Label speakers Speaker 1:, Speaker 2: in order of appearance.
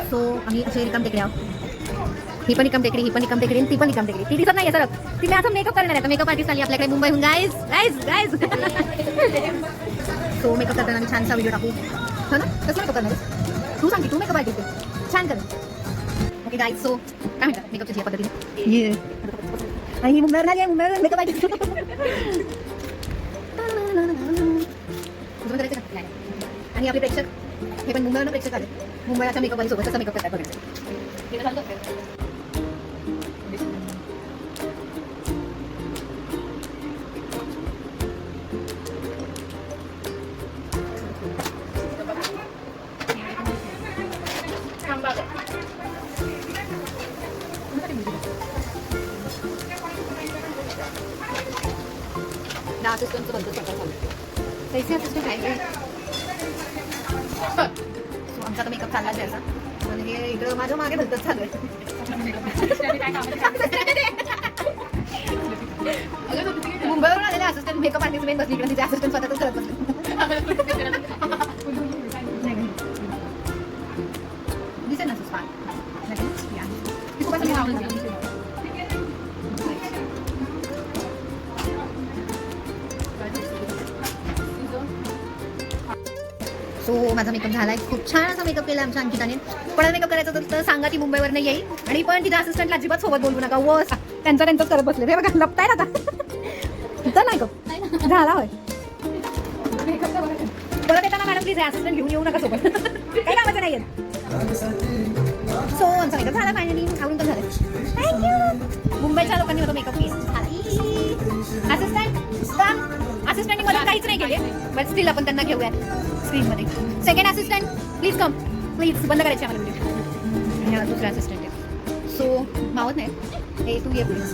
Speaker 1: So आम्ही असे रिकाम टेकडी आहोत. ही पण रिकाम टेकडी, ही पण रिकाम टेकडी, ती पण रिकाम टेकडी. ती दिसत नाही सर, ती मी असं मेकअप करणार आहे. मेकअप आर्टिस्ट आली आपल्याकडे मुंबईहून. Guys guys guys so makeup करताना आम्ही छानसा व्हिडिओ टाकू. हो ना, कसं मेकअप करणार आहेस तू? सांग की तू मेकअप आर्टिस्ट आहे, छान कर. ओके गाईज, सो काय म्हणतात मेकअपच्या या पद्धतीने ये आणि मुंबईवर नाही आहे, मुंबईवर मेकअप आर्टिस्ट तुझं करायचं का? आणि आपले प्रेक्षक हे पण मुंबईवरून प्रेक्षक आले. मुंबईच्या मेकअप आणि सोबत कसं मेकअप करतात बघायचं. असिस्टंटचं बंद पैसे असिस्टंट आहे. आमचा तर मेकअप चालला जायचा पण हे इकडं माझ्या मागे भलतच चालू आहे. मुंबईवरून आलेले असिस्टंट मेकअप आर्टिस्ट मेन बसली इकडे, तिचे असिस्टंट स्वतःच करत बसले. दिसेल ना सुस्पा सो माझा मेकअप झालाय. खूप छान असा मेकअप केला आमच्या अंकिताने. पण मेकअप करायचा तर सांगा, ती मुंबईवर नाही येईल आणि पण तिच्या असिस्टंटला अजिबात सोबत बोलू नका. व त्यांचंच करत बसले. हे बघा लपताय आता मेकअप झाला होय. परत येताना मॅडम प्लीज असिस्टंट घेऊन येऊ नका सोबत, काही कामाचं नाही येत. सो आमचा मेकअप झाला फायनली, आवडून पण झालं. थँक्यू. मुंबईच्या लोकांनी माझा मेकअप केला. असिस्टंट मला काहीच नाही केले बट स्टील आपण त्यांना घेऊयात स्क्रीनमध्ये. Second assistant please come, please बंद करायची आम्हाला व्हिडिओ. दुसरा असिस्टंट आहे सो मावत नाही, हे तू ये प्लीज.